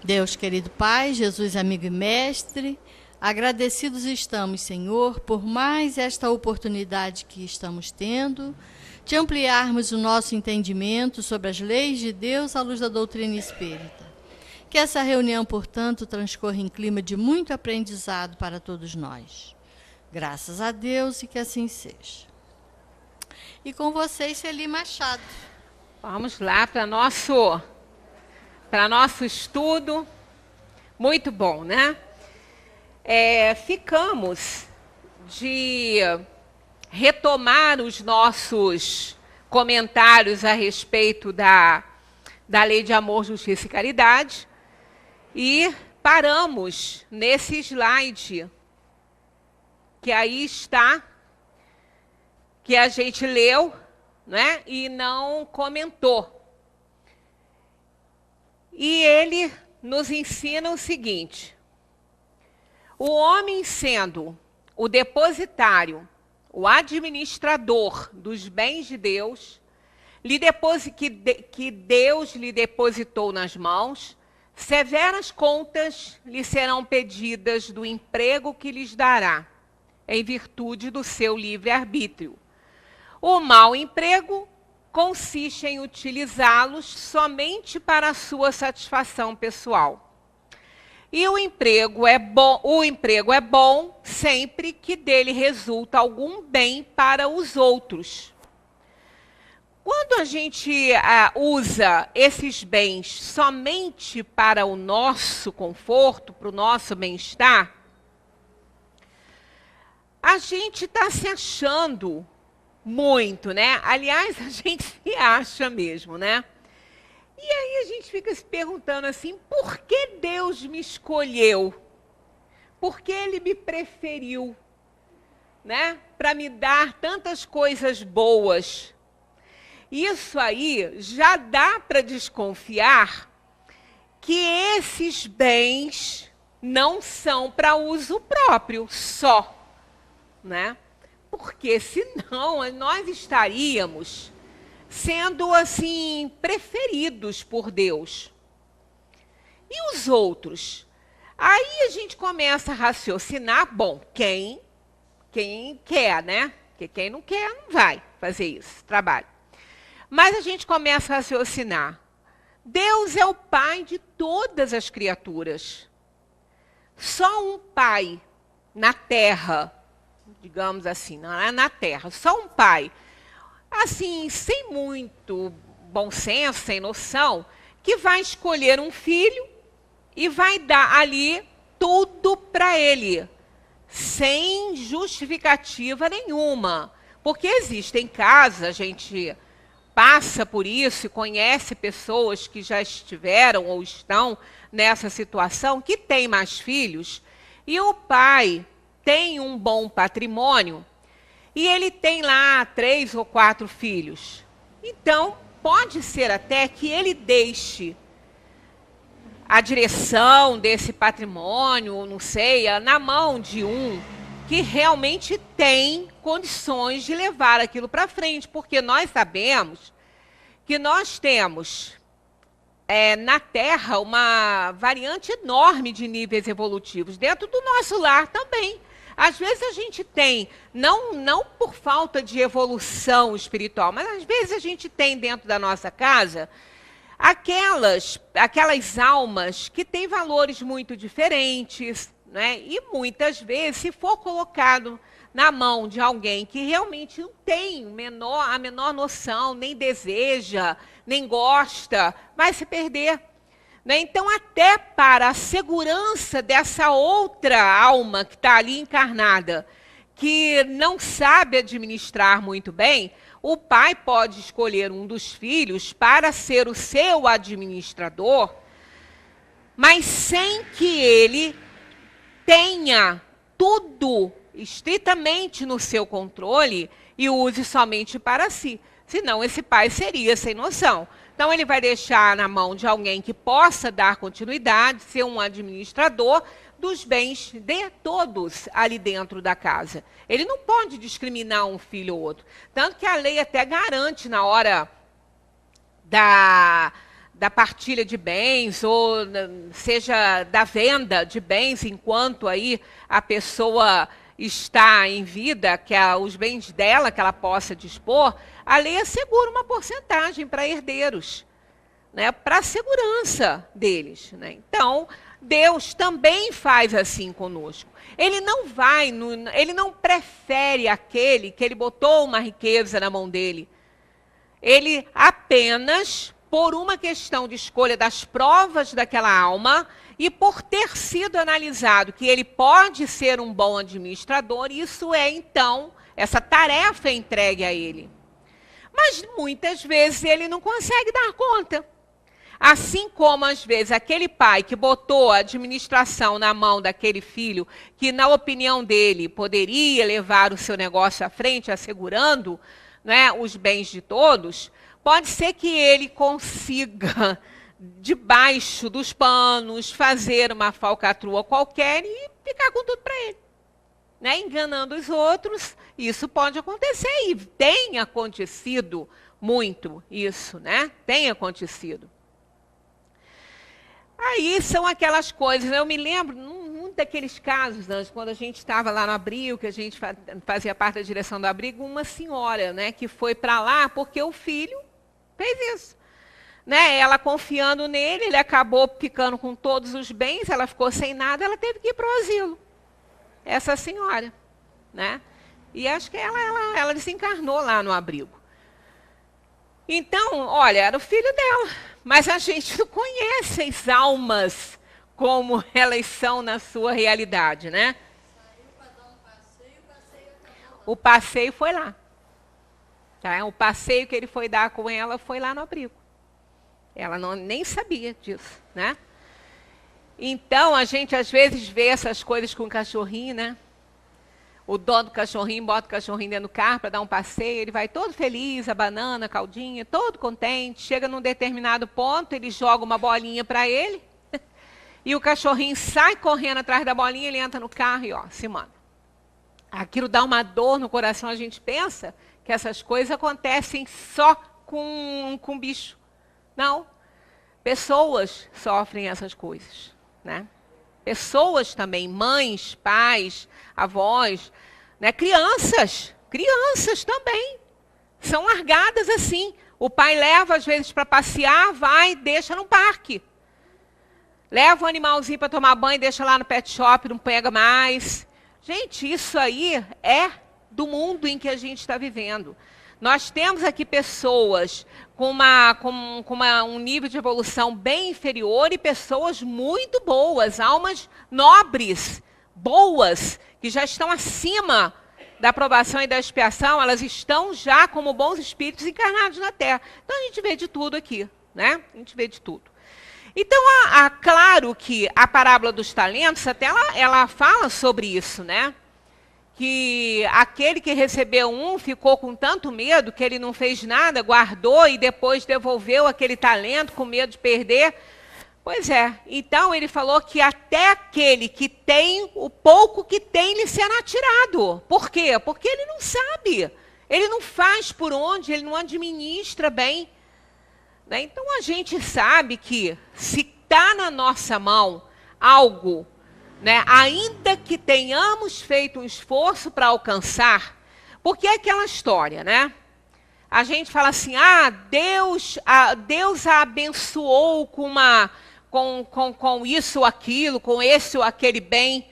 Deus querido Pai, Jesus amigo e mestre, agradecidos estamos, Senhor, por mais esta oportunidade que estamos tendo de ampliarmos o nosso entendimento sobre as leis de Deus à luz da doutrina espírita. Que essa reunião, portanto, transcorra em clima de muito aprendizado para todos nós. Graças a Deus e que assim seja. E com vocês, Celi Machado. Vamos lá para nosso estudo. Muito bom, né? Ficamos de retomar os nossos comentários a respeito da Lei de Amor, Justiça e Caridade e paramos nesse slide que aí está, que a gente leu, né, e não comentou. E ele nos ensina o seguinte: o homem sendo o depositário, o administrador dos bens de Deus, que Deus lhe depositou nas mãos, severas contas lhe serão pedidas do emprego que lhes dará, em virtude do seu livre-arbítrio. O mau emprego consiste em utilizá-los somente para a sua satisfação pessoal. E o emprego é bom sempre que dele resulta algum bem para os outros. Quando a gente usa esses bens somente para o nosso conforto, para o nosso bem-estar, a gente está se achando muito, né? Aliás, a gente se acha mesmo, né? E aí a gente fica se perguntando assim, por que Deus me escolheu? Por que Ele me preferiu, né? Para me dar tantas coisas boas. Isso aí já dá para desconfiar que esses bens não são para uso próprio só, né? Porque senão nós estaríamos sendo assim preferidos por Deus. E os outros? Aí a gente começa a raciocinar, bom, quem quer, né? Porque quem não quer não vai fazer esse trabalho. Mas a gente começa a raciocinar. Deus é o pai de todas as criaturas. Só um pai na terra, digamos assim, não é na terra, só um pai, assim, sem muito bom senso, sem noção, que vai escolher um filho e vai dar ali tudo para ele, sem justificativa nenhuma. Porque existem casos, a gente passa por isso e conhece pessoas que já estiveram ou estão nessa situação, que têm mais filhos, e o pai tem um bom patrimônio, e ele tem lá 3 ou 4 filhos. Então, pode ser até que ele deixe a direção desse patrimônio, não sei, na mão de um que realmente tem condições de levar aquilo para frente, porque nós sabemos que nós temos na Terra uma variante enorme de níveis evolutivos, dentro do nosso lar também. Às vezes a gente tem, não por falta de evolução espiritual, mas às vezes a gente tem dentro da nossa casa aquelas almas que têm valores muito diferentes, né? E muitas vezes, se for colocado na mão de alguém que realmente não tem a menor noção, nem deseja, nem gosta, vai se perder. Né? Então, até para a segurança dessa outra alma que está ali encarnada, que não sabe administrar muito bem, o pai pode escolher um dos filhos para ser o seu administrador, mas sem que ele tenha tudo estritamente no seu controle e use somente para si. Senão esse pai seria sem noção. Então ele vai deixar na mão de alguém que possa dar continuidade, ser um administrador dos bens de todos ali dentro da casa. Ele não pode discriminar um filho ou outro. Tanto que a lei até garante na hora da partilha de bens, ou seja, da venda de bens enquanto aí a pessoa está em vida, que os bens dela que ela possa dispor, a lei assegura uma porcentagem para herdeiros, né, para a segurança deles, né? Então, Deus também faz assim conosco. Ele não prefere aquele que ele botou uma riqueza na mão dele. Ele apenas, por uma questão de escolha das provas daquela alma e por ter sido analisado que ele pode ser um bom administrador, isso é então, essa tarefa é entregue a ele. Mas muitas vezes ele não consegue dar conta. Assim como, às vezes, aquele pai que botou a administração na mão daquele filho, que, na opinião dele, poderia levar o seu negócio à frente, assegurando, né, os bens de todos, pode ser que ele consiga, debaixo dos panos, fazer uma falcatrua qualquer e ficar com tudo para ele, né, enganando os outros. Isso pode acontecer e tem acontecido muito isso, né? Tem acontecido. Aí são aquelas coisas, eu me lembro, num daqueles casos, antes, quando a gente estava lá no abrigo, que a gente fazia parte da direção do abrigo, uma senhora, né, que foi para lá porque o filho fez isso. Né, ela confiando nele, ele acabou ficando com todos os bens, ela ficou sem nada, ela teve que ir para o asilo. Essa senhora, né? E acho que ela desencarnou lá no abrigo. Então, olha, era o filho dela. Mas a gente não conhece as almas como elas são na sua realidade, né? Saiu para dar um passeio, o passeio foi lá. Tá? O passeio que ele foi dar com ela foi lá no abrigo. Ela nem sabia disso, né? Então, a gente às vezes vê essas coisas com o cachorrinho, né? O dono do cachorrinho bota o cachorrinho dentro do carro para dar um passeio, ele vai todo feliz, a banana, a caldinha, todo contente. Chega num determinado ponto, ele joga uma bolinha para ele, e o cachorrinho sai correndo atrás da bolinha, ele entra no carro e se manda. Aquilo dá uma dor no coração, a gente pensa que essas coisas acontecem só com bicho. Não, pessoas sofrem essas coisas, né? Pessoas também, mães, pais, avós, né? Crianças também, são largadas assim. O pai leva às vezes para passear, vai, deixa no parque. Leva o animalzinho para tomar banho, deixa lá no pet shop, não pega mais. Gente, isso aí é do mundo em que a gente está vivendo. Nós temos aqui pessoas com um nível de evolução bem inferior e pessoas muito boas, almas nobres, boas, que já estão acima da aprovação e da expiação, elas estão já como bons espíritos encarnados na Terra. Então a gente vê de tudo aqui, né? A gente vê de tudo. Então, claro que a parábola dos talentos, até ela fala sobre isso, né? Que aquele que recebeu um ficou com tanto medo que ele não fez nada, guardou e depois devolveu aquele talento com medo de perder. Pois é, então ele falou que até aquele que tem, o pouco que tem lhe será tirado. Por quê? Porque ele não sabe, ele não faz por onde, ele não administra bem. Né? Então a gente sabe que se está na nossa mão algo, né, ainda que tenhamos feito um esforço para alcançar, porque é aquela história, né? A gente fala assim, Deus a abençoou com isso ou aquilo, com esse ou aquele bem.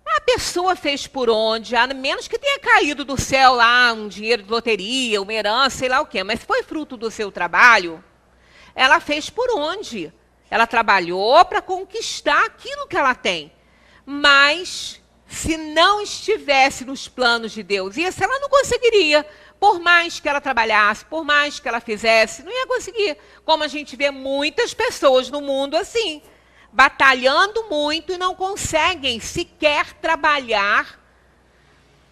A pessoa fez por onde? A menos que tenha caído do céu lá um dinheiro de loteria, uma herança, sei lá o quê. Mas foi fruto do seu trabalho. Ela fez por onde? Ela trabalhou para conquistar aquilo que ela tem. Mas, se não estivesse nos planos de Deus, isso ela não conseguiria. Por mais que ela trabalhasse, por mais que ela fizesse, não ia conseguir. Como a gente vê muitas pessoas no mundo assim, batalhando muito e não conseguem sequer trabalhar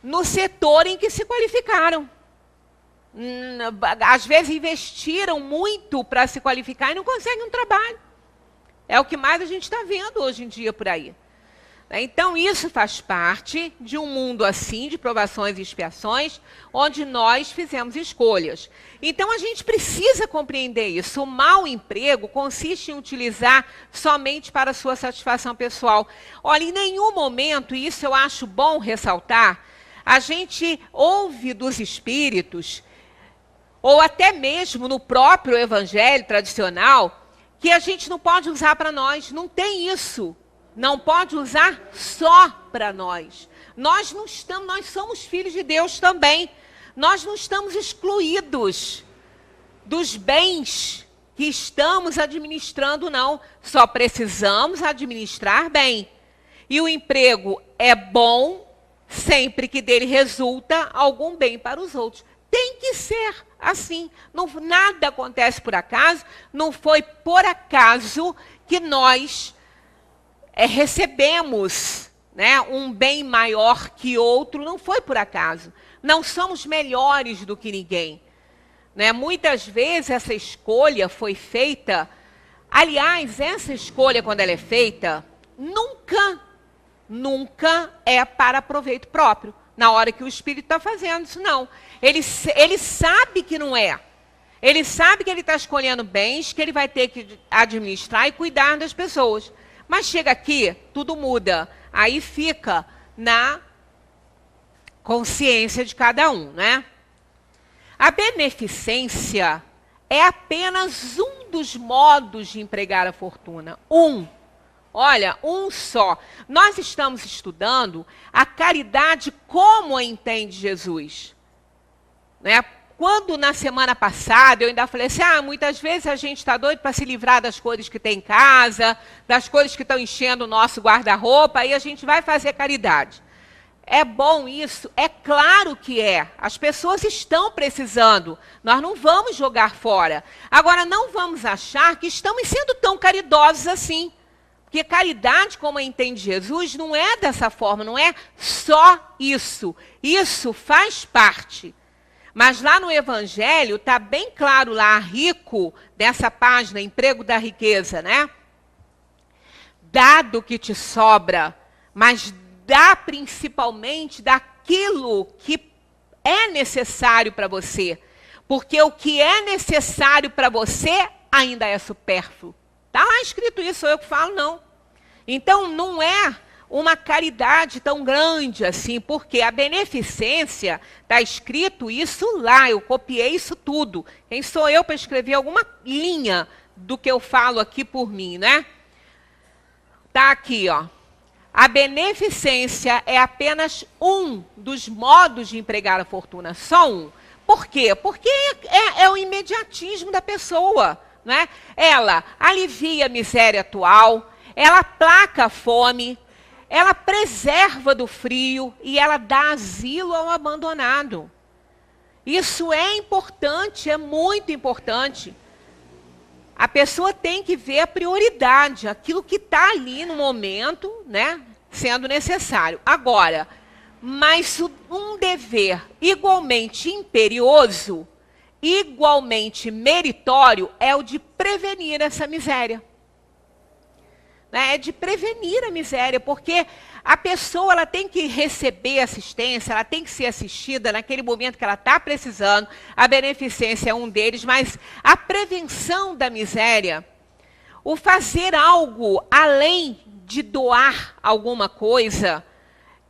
no setor em que se qualificaram. Às vezes investiram muito para se qualificar e não conseguem um trabalho. É o que mais a gente está vendo hoje em dia por aí. Então, isso faz parte de um mundo assim, de provações e expiações, onde nós fizemos escolhas. Então, a gente precisa compreender isso. O mau emprego consiste em utilizar somente para a sua satisfação pessoal. Olha, em nenhum momento, e isso eu acho bom ressaltar, a gente ouve dos espíritos, ou até mesmo no próprio evangelho tradicional, que a gente não pode usar para nós. Não tem isso. Não pode usar só para nós. Nós não estamos, nós somos filhos de Deus também. Nós não estamos excluídos dos bens que estamos administrando, não. Só precisamos administrar bem. E o emprego é bom sempre que dele resulta algum bem para os outros. Tem que ser assim. Não, nada acontece por acaso. Não foi por acaso que nós recebemos, né, um bem maior que outro. Não foi por acaso. Não somos melhores do que ninguém. Né? Muitas vezes essa escolha foi feita. Aliás, essa escolha, quando ela é feita, nunca é para proveito próprio. Na hora que o espírito está fazendo isso, não. Ele sabe que não é. Ele sabe que ele está escolhendo bens que ele vai ter que administrar e cuidar das pessoas. Mas chega aqui, tudo muda. Aí fica na consciência de cada um, né? A beneficência é apenas um dos modos de empregar a fortuna. Olha, um só. Nós estamos estudando a caridade como a entende Jesus. Né? Quando na semana passada eu ainda falei assim, muitas vezes a gente está doido para se livrar das coisas que tem em casa, das coisas que estão enchendo o nosso guarda-roupa, aí a gente vai fazer caridade. É bom isso? É claro que é. As pessoas estão precisando. Nós não vamos jogar fora. Agora, não vamos achar que estamos sendo tão caridosos assim. Porque caridade, como a entende Jesus, não é dessa forma, não é só isso. Isso faz parte. Mas lá no Evangelho, está bem claro lá, rico, dessa página, emprego da riqueza, né? Dá do que te sobra, mas dá principalmente daquilo que é necessário para você. Porque o que é necessário para você ainda é supérfluo. Está lá escrito isso, sou eu que falo, não. Então, não é uma caridade tão grande assim, porque a beneficência, está escrito isso lá, eu copiei isso tudo. Quem sou eu para escrever alguma linha do que eu falo aqui por mim, né? Está aqui, ó. A beneficência é apenas um dos modos de empregar a fortuna, só um. Por quê? Porque é o imediatismo da pessoa, né? Ela alivia a miséria atual, ela aplaca a fome, ela preserva do frio e ela dá asilo ao abandonado. Isso é importante, é muito importante. A pessoa tem que ver a prioridade, aquilo que está ali no momento, né, sendo necessário. Agora, mas um dever igualmente imperioso, igualmente meritório, é o de prevenir essa miséria. É de prevenir a miséria, porque a pessoa ela tem que receber assistência, ela tem que ser assistida naquele momento que ela está precisando. A beneficência é um deles, mas a prevenção da miséria, o fazer algo além de doar alguma coisa,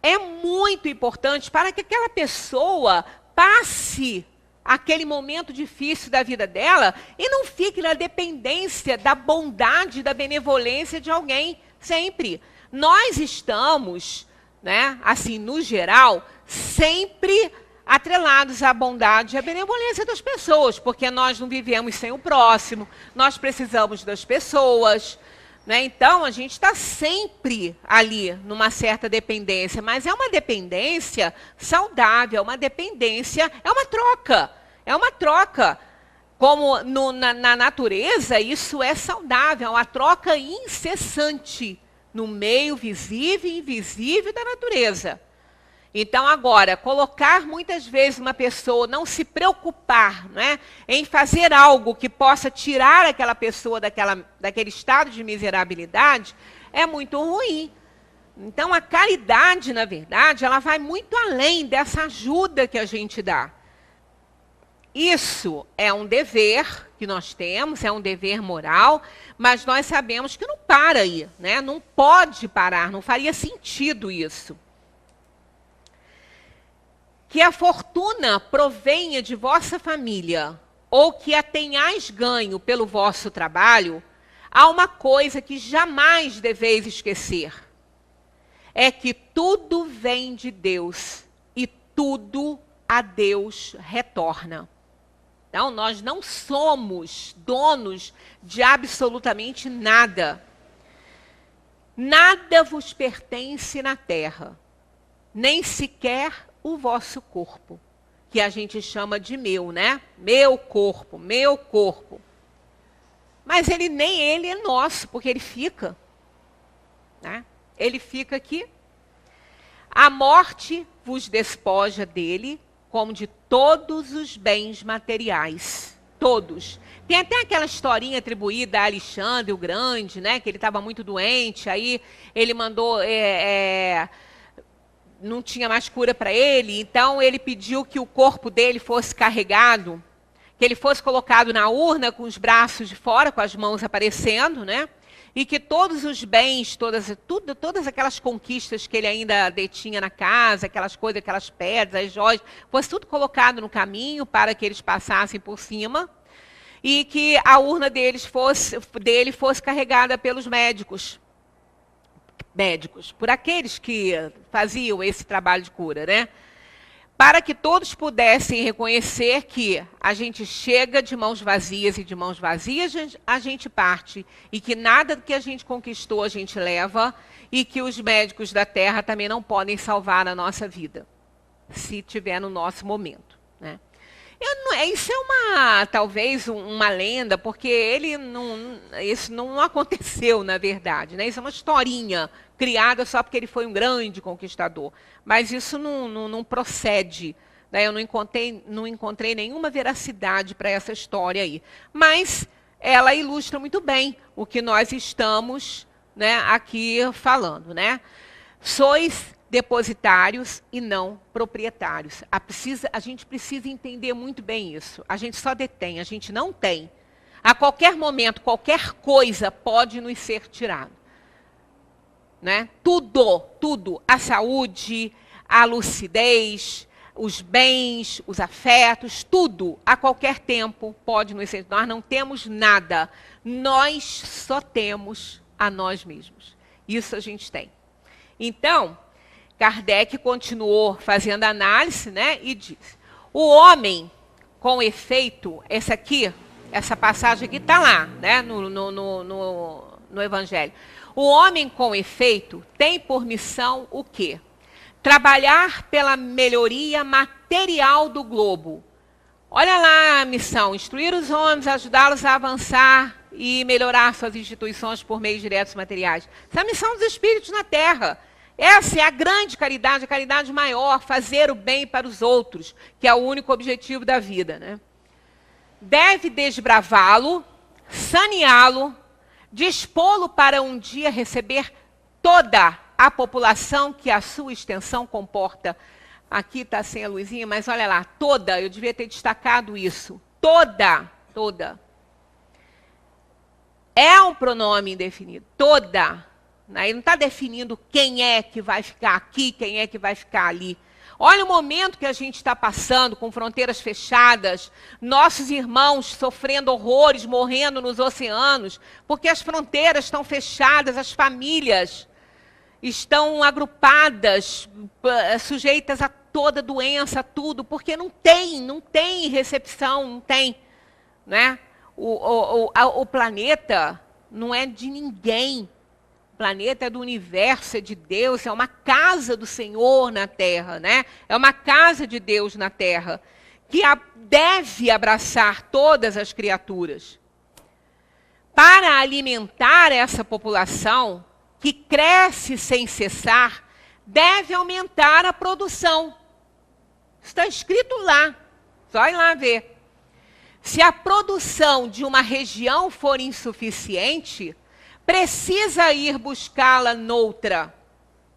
é muito importante para que aquela pessoa passe aquele momento difícil da vida dela e não fique na dependência da bondade, da benevolência de alguém, sempre. Nós estamos, né, assim, no geral, sempre atrelados à bondade e à benevolência das pessoas, porque nós não vivemos sem o próximo, nós precisamos das pessoas, né? Então, a gente está sempre ali numa certa dependência, mas é uma dependência saudável, uma dependência, é uma troca. É uma troca. Como na natureza, isso é saudável, é uma troca incessante no meio visível e invisível da natureza. Então, agora, colocar muitas vezes uma pessoa, não se preocupar, né, em fazer algo que possa tirar aquela pessoa daquele estado de miserabilidade, é muito ruim. Então, a caridade, na verdade, ela vai muito além dessa ajuda que a gente dá. Isso é um dever que nós temos, é um dever moral, mas nós sabemos que não para aí, né? Não pode parar, não faria sentido isso. Que a fortuna provenha de vossa família, ou que a tenhais ganho pelo vosso trabalho, há uma coisa que jamais deveis esquecer. É que tudo vem de Deus e tudo a Deus retorna. Então, nós não somos donos de absolutamente nada. Nada vos pertence na terra, nem sequer o vosso corpo, que a gente chama de meu, né? Meu corpo, meu corpo. Mas nem ele é nosso, porque ele fica, né? Ele fica aqui. A morte vos despoja dele, como de todos os bens materiais. Todos. Tem até aquela historinha atribuída a Alexandre o Grande, né? Que ele estava muito doente, aí ele mandou... não tinha mais cura para ele, então ele pediu que o corpo dele fosse carregado, que ele fosse colocado na urna com os braços de fora, com as mãos aparecendo, né? E que todos os bens, todas aquelas conquistas que ele ainda detinha na casa, aquelas coisas, aquelas pedras, as joias, fosse tudo colocado no caminho para que eles passassem por cima e que a urna dele fosse carregada pelos médicos, por aqueles que faziam esse trabalho de cura, né? Para que todos pudessem reconhecer que a gente chega de mãos vazias e de mãos vazias a gente parte, e que nada que a gente conquistou a gente leva, e que os médicos da terra também não podem salvar a nossa vida, se tiver no nosso momento, né? Isso é talvez uma lenda, porque isso não aconteceu, na verdade, né? Isso é uma historinha criada só porque ele foi um grande conquistador. Mas isso não procede, né? Eu não encontrei nenhuma veracidade para essa história aí. Mas ela ilustra muito bem o que nós estamos, né, aqui falando, né? Sois depositários e não proprietários. A gente precisa entender muito bem isso. A gente só detém, a gente não tem. A qualquer momento, qualquer coisa pode nos ser tirada, né? Tudo. A saúde, a lucidez, os bens, os afetos, tudo, a qualquer tempo pode nos ser. Nós não temos nada. Nós só temos a nós mesmos. Isso a gente tem. Então, Kardec continuou fazendo análise, né, e diz: o homem, com efeito, essa passagem aqui está lá, né, no Evangelho. O homem, com efeito, tem por missão o quê? Trabalhar pela melhoria material do globo. Olha lá a missão: instruir os homens, ajudá-los a avançar e melhorar suas instituições por meios diretos materiais. Essa é a missão dos espíritos na Terra. Essa é a grande caridade, a caridade maior, fazer o bem para os outros, que é o único objetivo da vida, né? Deve desbravá-lo, saneá-lo, dispô-lo para um dia receber toda a população que a sua extensão comporta. Aqui está sem a luzinha, mas olha lá, toda, eu devia ter destacado isso. Toda. É um pronome indefinido, toda. Ele não está definindo quem é que vai ficar aqui, quem é que vai ficar ali. Olha o momento que a gente está passando, com fronteiras fechadas, nossos irmãos sofrendo horrores, morrendo nos oceanos, porque as fronteiras estão fechadas, as famílias estão agrupadas, sujeitas a toda doença, tudo, porque não tem recepção, não tem, né? O planeta não é de ninguém. O planeta é do universo, é de Deus, é uma casa do Senhor na Terra, né? É uma casa de Deus na Terra, que deve abraçar todas as criaturas. Para alimentar essa população, que cresce sem cessar, deve aumentar a produção. Está escrito lá, só ir lá ver. Se a produção de uma região for insuficiente, precisa ir buscá-la noutra.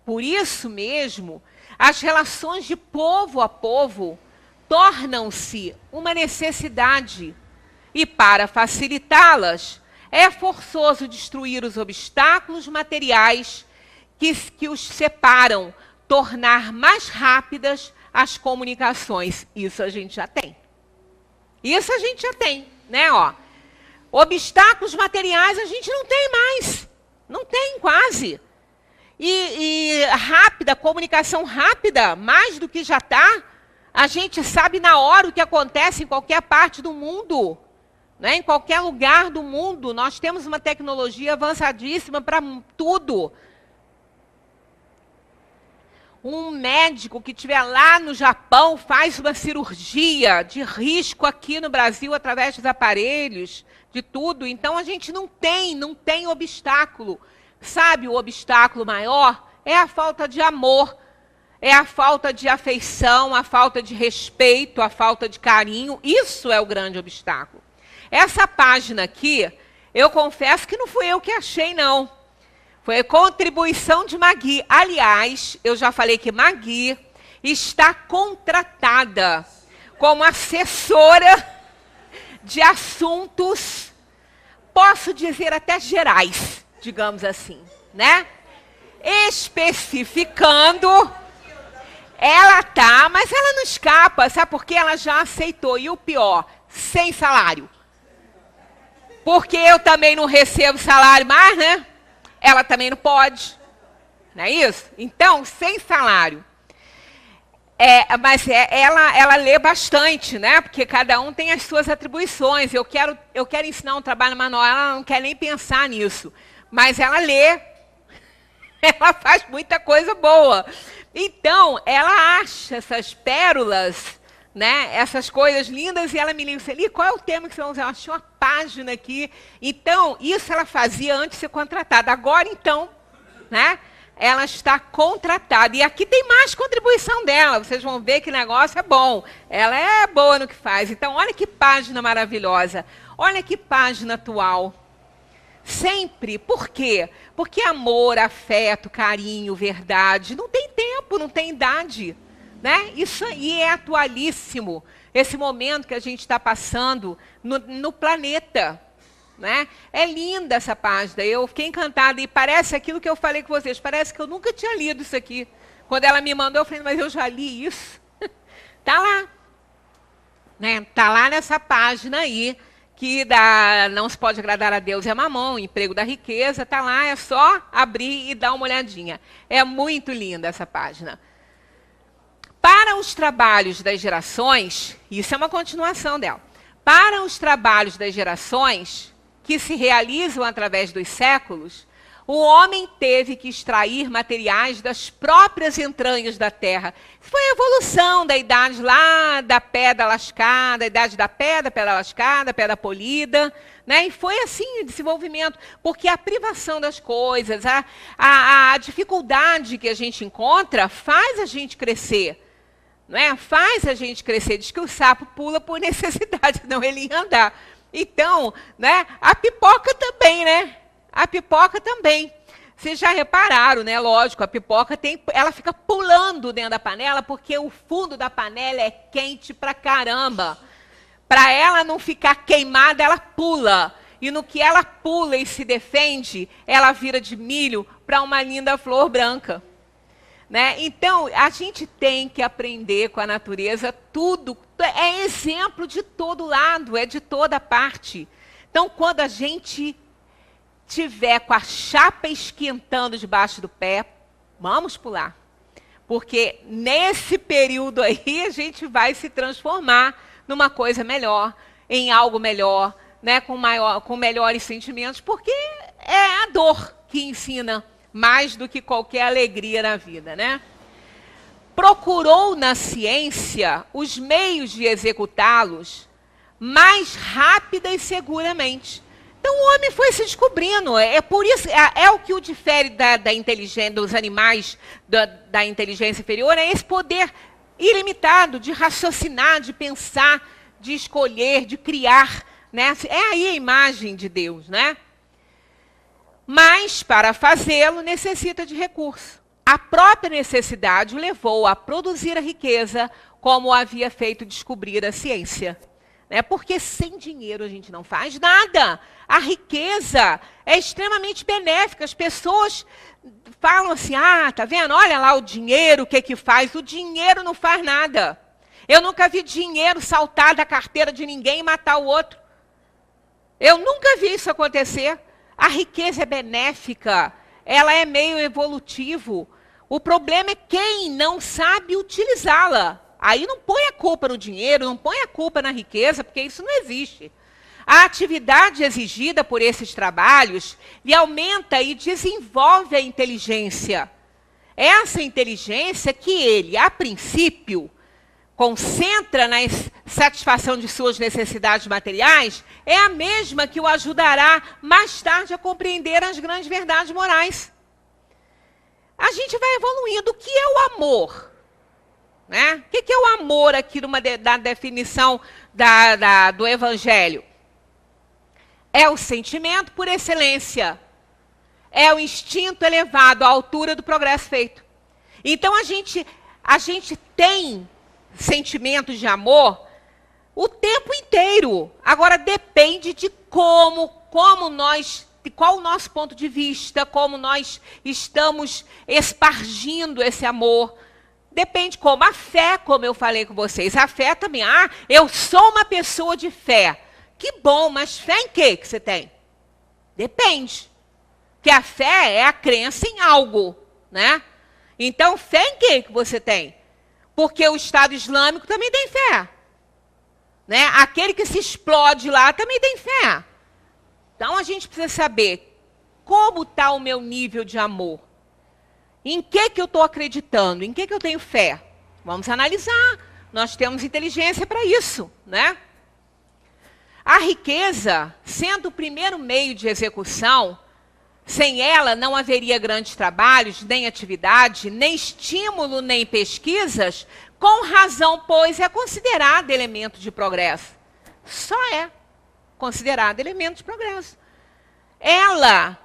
Por isso mesmo, as relações de povo a povo tornam-se uma necessidade. E para facilitá-las, é forçoso destruir os obstáculos materiais que os separam, tornar mais rápidas as comunicações. Isso a gente já tem. Isso a gente já tem, né? Ó, obstáculos materiais a gente não tem mais. Não tem quase. E rápida, comunicação rápida, mais do que já está. A gente sabe na hora o que acontece em qualquer parte do mundo. Né? Em qualquer lugar do mundo, nós temos uma tecnologia avançadíssima para tudo. Um médico que estiver lá no Japão faz uma cirurgia de risco aqui no Brasil através dos aparelhos, de tudo. Então a gente não tem obstáculo. Sabe, o obstáculo maior é a falta de amor, é a falta de afeição, a falta de respeito, a falta de carinho. Isso é o grande obstáculo. Essa página aqui, eu confesso que não fui eu que achei, não. Foi a contribuição de Magui. Aliás, eu já falei que Magui está contratada como assessora de assuntos, posso dizer até gerais, digamos assim, né? Especificando, ela tá, mas ela não escapa, sabe por quê? Ela já aceitou. E o pior, sem salário. Porque eu também não recebo salário mais, né? Ela também não pode. Não é isso? Então, sem salário. Mas ela lê bastante, né? Porque cada um tem as suas atribuições. Eu quero ensinar um trabalho manual, ela não quer nem pensar nisso. Mas ela lê. Ela faz muita coisa boa. Então, ela acha essas pérolas, né, essas coisas lindas, e ela me liga, Celi, qual é o tema que você vai usar? Eu achei uma página aqui. Então, isso ela fazia antes de ser contratada. Agora, então, né, ela está contratada. E aqui tem mais contribuição dela. Vocês vão ver que o negócio é bom. Ela é boa no que faz. Então, olha que página maravilhosa. Olha que página atual. Sempre. Por quê? Porque amor, afeto, carinho, verdade, não tem tempo, não tem idade. Né? Isso aí é atualíssimo, esse momento que a gente está passando no planeta. Né? É linda essa página, eu fiquei encantada, e parece aquilo que eu falei com vocês, parece que eu nunca tinha lido isso aqui. Quando ela me mandou, eu falei, mas eu já li isso. Está lá. Né? Tá lá nessa página aí, que não se pode agradar a Deus é mamão, emprego da riqueza, está lá, é só abrir e dar uma olhadinha. É muito linda essa página. Para os trabalhos das gerações, isso é uma continuação dela, para os trabalhos das gerações que se realizam através dos séculos, o homem teve que extrair materiais das próprias entranhas da terra. Foi a evolução da idade lá da pedra lascada, a idade da pedra lascada, pedra polida, né? E foi assim o desenvolvimento, porque a privação das coisas, a dificuldade que a gente encontra faz a gente crescer. Né? Faz a gente crescer. Diz que o sapo pula por necessidade, não ele ia andar. Então, né? A pipoca também, né? A pipoca também. Vocês já repararam, né? Lógico, a pipoca ela fica pulando dentro da panela porque o fundo da panela é quente pra caramba. Para ela não ficar queimada, ela pula. E no que ela pula e se defende, ela vira de milho para uma linda flor branca. Né? Então, a gente tem que aprender com a natureza tudo. É exemplo de todo lado, é de toda parte. Então, quando a gente tiver com a chapa esquentando debaixo do pé, vamos pular. Porque nesse período aí, a gente vai se transformar numa coisa melhor, em algo melhor, né? com melhores sentimentos, porque é a dor que ensina mais do que qualquer alegria na vida, né? Procurou na ciência os meios de executá-los mais rápida e seguramente. Então o homem foi se descobrindo. É por isso, é o que o difere da inteligência dos animais, da inteligência inferior, é esse poder ilimitado de raciocinar, de pensar, de escolher, de criar, né? É aí a imagem de Deus, né? Mas, para fazê-lo, necessita de recurso. a própria necessidade o levou a produzir a riqueza, como havia feito descobrir a ciência. Né? Porque sem dinheiro a gente não faz nada. A riqueza é extremamente benéfica. As pessoas falam assim, tá vendo? Olha lá o dinheiro, o que faz? O dinheiro não faz nada. Eu nunca vi dinheiro saltar da carteira de ninguém e matar o outro. Eu nunca vi isso acontecer. A riqueza é benéfica, ela é meio evolutivo. O problema é quem não sabe utilizá-la. Aí não põe a culpa no dinheiro, não põe a culpa na riqueza, porque isso não existe. A atividade exigida por esses trabalhos lhe aumenta e desenvolve a inteligência. Essa inteligência que ele, a princípio, concentra na satisfação de suas necessidades materiais, é a mesma que o ajudará mais tarde a compreender as grandes verdades morais. A gente vai evoluindo. O que é o amor? Né? O que é o amor aqui da definição do Evangelho? É o sentimento por excelência. É o instinto elevado à altura do progresso feito. Então a gente tem sentimentos de amor o tempo inteiro. Agora depende de de qual o nosso ponto de vista, como nós estamos espargindo esse amor. Depende como. A fé, como eu falei com vocês, a fé também. Eu sou uma pessoa de fé. Que bom, mas fé em quê que você tem? Depende. Porque a fé é a crença em algo, né? Então, fé em quê que você tem? Porque o Estado Islâmico também tem fé. Né? Aquele que se explode lá também tem fé. Então, a gente precisa saber como está o meu nível de amor. Em que eu estou acreditando? Em que eu tenho fé? Vamos analisar. Nós temos inteligência para isso, né? A riqueza, sendo o primeiro meio de execução, sem ela não haveria grandes trabalhos, nem atividade, nem estímulo, nem pesquisas, com razão, pois é considerada elemento de progresso. Só é considerada elemento de progresso. Ela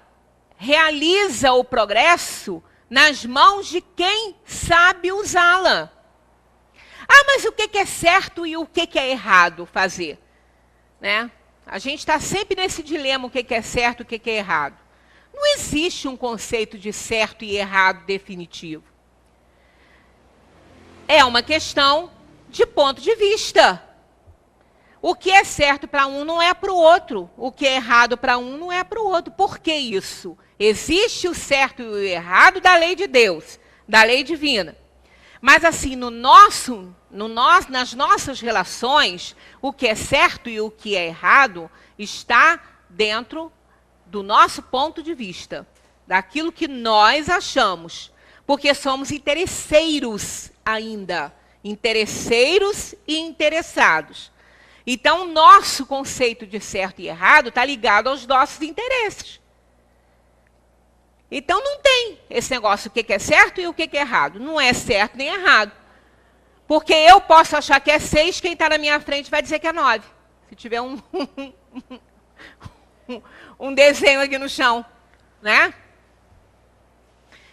realiza o progresso nas mãos de quem sabe usá-la. Mas o que é certo e o que é errado fazer? Né? A gente está sempre nesse dilema, o que é certo e o que é errado. Não existe um conceito de certo e errado definitivo. É uma questão de ponto de vista. O que é certo para um não é para o outro. O que é errado para um não é para o outro. Por que isso? Existe o certo e o errado da lei de Deus, da lei divina. Mas assim, nas nossas relações, o que é certo e o que é errado está dentro do nosso ponto de vista, daquilo que nós achamos. Porque somos interesseiros ainda, interesseiros e interessados. Então, o nosso conceito de certo e errado está ligado aos nossos interesses. Então, não tem esse negócio, o que é certo e o que é errado. Não é certo nem errado. Porque eu posso achar que é 6, quem está na minha frente vai dizer que é 9. Se tiver um desenho aqui no chão, né?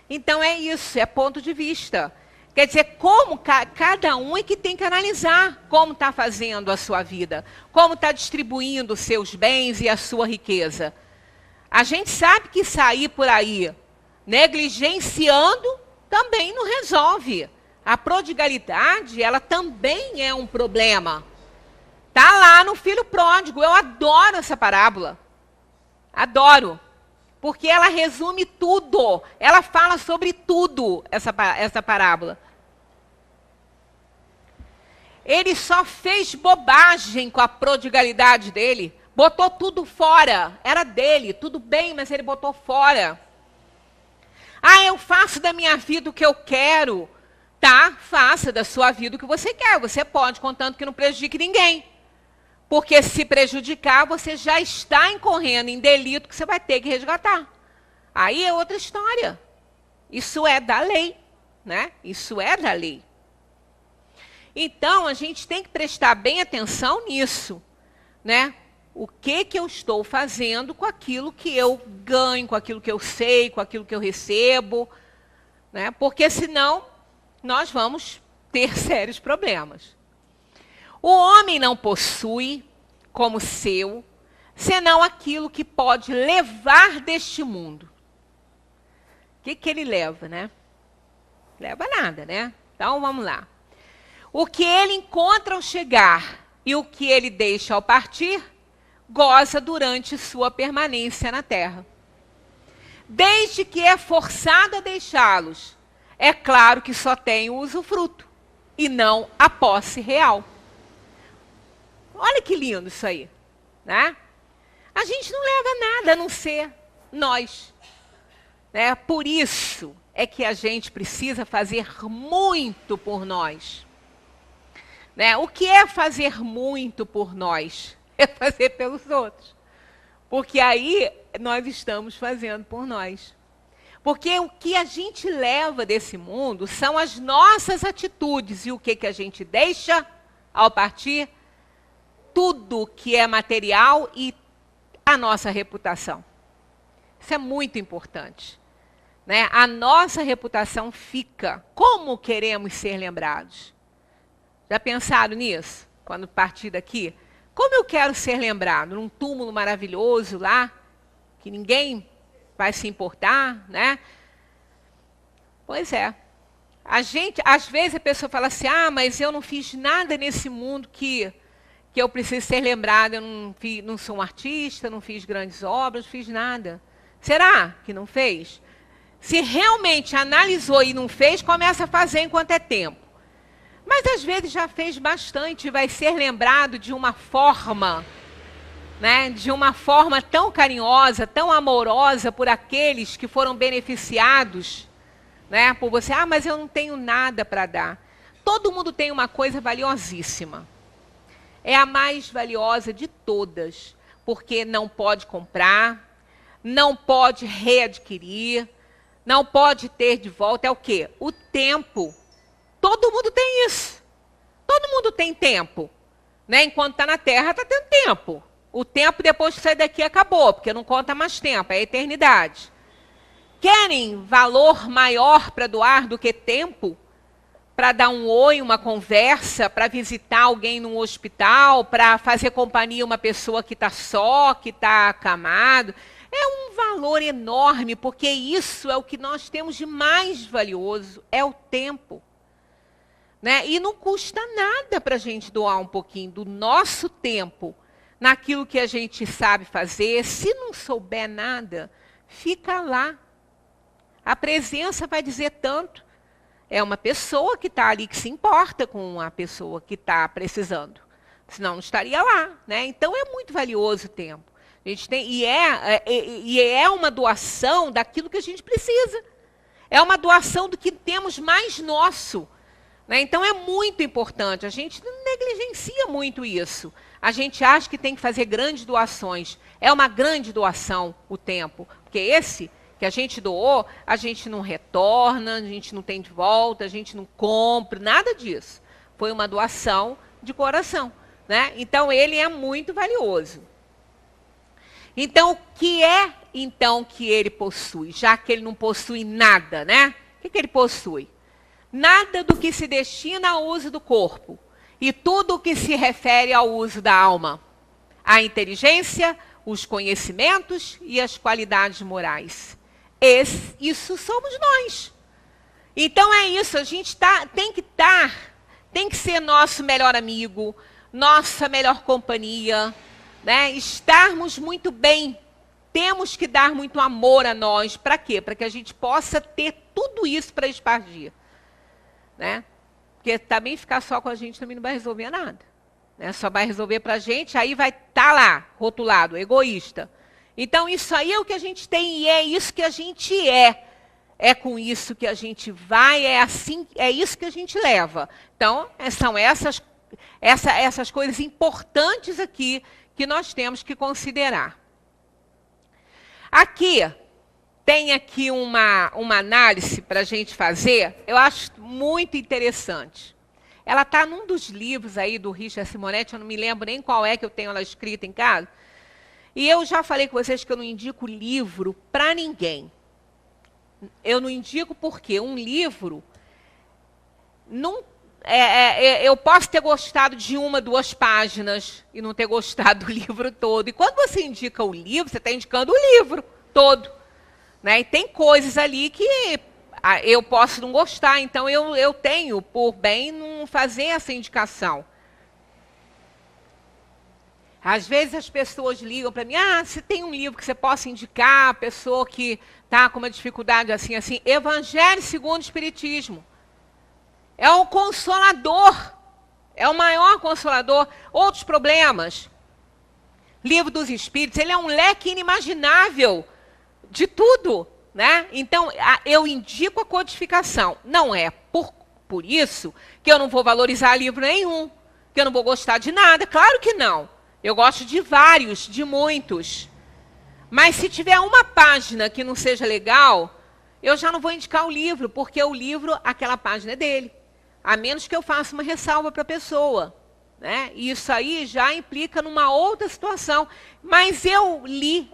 Então, é isso, é ponto de vista. Quer dizer, como cada um é que tem que analisar como está fazendo a sua vida, como está distribuindo os seus bens e a sua riqueza. A gente sabe que sair por aí negligenciando também não resolve. A prodigalidade, ela também é um problema. Está lá no filho pródigo. Eu adoro essa parábola. Adoro. Porque ela resume tudo. Ela fala sobre tudo, essa parábola. Ele só fez bobagem com a prodigalidade dele. Botou tudo fora. Era dele, tudo bem, mas ele botou fora. Eu faço da minha vida o que eu quero. Tá, faça da sua vida o que você quer. Você pode, contanto que não prejudique ninguém. Porque se prejudicar, você já está incorrendo em delito que você vai ter que resgatar. Aí é outra história. Isso é da lei, né? Isso é da lei. Então, a gente tem que prestar bem atenção nisso, né? O que eu estou fazendo com aquilo que eu ganho, com aquilo que eu sei, com aquilo que eu recebo. né? Porque senão nós vamos ter sérios problemas. O homem não possui como seu, senão aquilo que pode levar deste mundo. O que ele leva, né? Leva nada, né? Então, vamos lá. O que ele encontra ao chegar e o que ele deixa ao partir, goza durante sua permanência na terra. Desde que é forçado a deixá-los, é claro que só tem o usufruto e não a posse real. Olha que lindo isso aí, né? A gente não leva nada a não ser nós, né? Por isso é que a gente precisa fazer muito por nós, né? O que é fazer muito por nós? É fazer pelos outros, porque aí nós estamos fazendo por nós. Porque o que a gente leva desse mundo são as nossas atitudes e o que a gente deixa ao partir, tudo que é material e a nossa reputação. Isso é muito importante, né? A nossa reputação fica. Como queremos ser lembrados? Já pensaram nisso? Quando partir daqui? Como eu quero ser lembrado? Num túmulo maravilhoso lá, que ninguém vai se importar, né? Pois é. Às vezes a pessoa fala assim, mas eu não fiz nada nesse mundo que eu preciso ser lembrado, eu não sou um artista, não fiz grandes obras, não fiz nada. Será que não fez? Se realmente analisou e não fez, começa a fazer enquanto é tempo. Mas às vezes já fez bastante e vai ser lembrado de uma forma, né, de uma forma tão carinhosa, tão amorosa por aqueles que foram beneficiados, né, por você. Mas eu não tenho nada para dar. Todo mundo tem uma coisa valiosíssima. É a mais valiosa de todas, porque não pode comprar, não pode readquirir, não pode ter de volta. É o quê? O tempo. Todo mundo tem isso. Todo mundo tem tempo, né? Enquanto está na Terra, está tendo tempo. O tempo, depois que sai daqui, acabou, porque não conta mais tempo, é a eternidade. Querem valor maior para doar do que tempo? Para dar um oi, uma conversa, para visitar alguém num hospital, para fazer companhia a uma pessoa que está só, que está acamado. É um valor enorme, porque isso é o que nós temos de mais valioso, é o tempo. Né? E não custa nada para a gente doar um pouquinho do nosso tempo naquilo que a gente sabe fazer. Se não souber nada, fica lá. A presença vai dizer tanto. É uma pessoa que está ali, que se importa com a pessoa que está precisando. Senão não estaria lá. Né? Então é muito valioso o tempo. A gente tem, e é uma doação daquilo que a gente precisa. É uma doação do que temos mais nosso. Né? Então é muito importante. A gente não negligencia muito isso. A gente acha que tem que fazer grandes doações. É uma grande doação o tempo. Porque esse que a gente doou, a gente não retorna, a gente não tem de volta, a gente não compra, nada disso. Foi uma doação de coração. Né? Então ele é muito valioso. Então o que é então que ele possui? Já que ele não possui nada, né? O que ele possui? Nada do que se destina ao uso do corpo e tudo o que se refere ao uso da alma. A inteligência, os conhecimentos e as qualidades morais. Isso somos nós. Então é isso, a gente tem que ser nosso melhor amigo, nossa melhor companhia, né? Estarmos muito bem. Temos que dar muito amor a nós. Para quê? Para que a gente possa ter tudo isso para espargir. Né? Porque também ficar só com a gente também não vai resolver nada. Né? Só vai resolver para a gente, aí vai estar lá, rotulado, egoísta. Então isso aí é o que a gente tem e é isso que a gente é. É com isso que a gente vai, é assim, é isso que a gente leva. Então, são essas coisas importantes aqui que nós temos que considerar. Aqui, tem aqui uma análise para a gente fazer, eu acho muito interessante. Ela está num dos livros aí do Richard Simonetti, eu não me lembro nem qual é que eu tenho ela escrita em casa. E eu já falei com vocês que eu não indico livro para ninguém. Eu não indico porque um livro não eu posso ter gostado de 1, 2 páginas e não ter gostado do livro todo. E quando você indica o livro, você está indicando o livro todo, né? E tem coisas ali que eu posso não gostar, então eu tenho por bem não fazer essa indicação. Às vezes as pessoas ligam para mim, você tem um livro que você possa indicar, a pessoa que está com uma dificuldade assim, Evangelho segundo o Espiritismo. É um consolador, é o maior consolador. Outros problemas. Livro dos Espíritos, ele é um leque inimaginável de tudo, né? Então, eu indico a codificação. Não é por isso que eu não vou valorizar livro nenhum, que eu não vou gostar de nada. Claro que não. Eu gosto de vários, de muitos. Mas se tiver uma página que não seja legal, eu já não vou indicar o livro, porque o livro, aquela página é dele. A menos que eu faça uma ressalva para a pessoa, né? Isso aí já implica numa outra situação. Mas eu li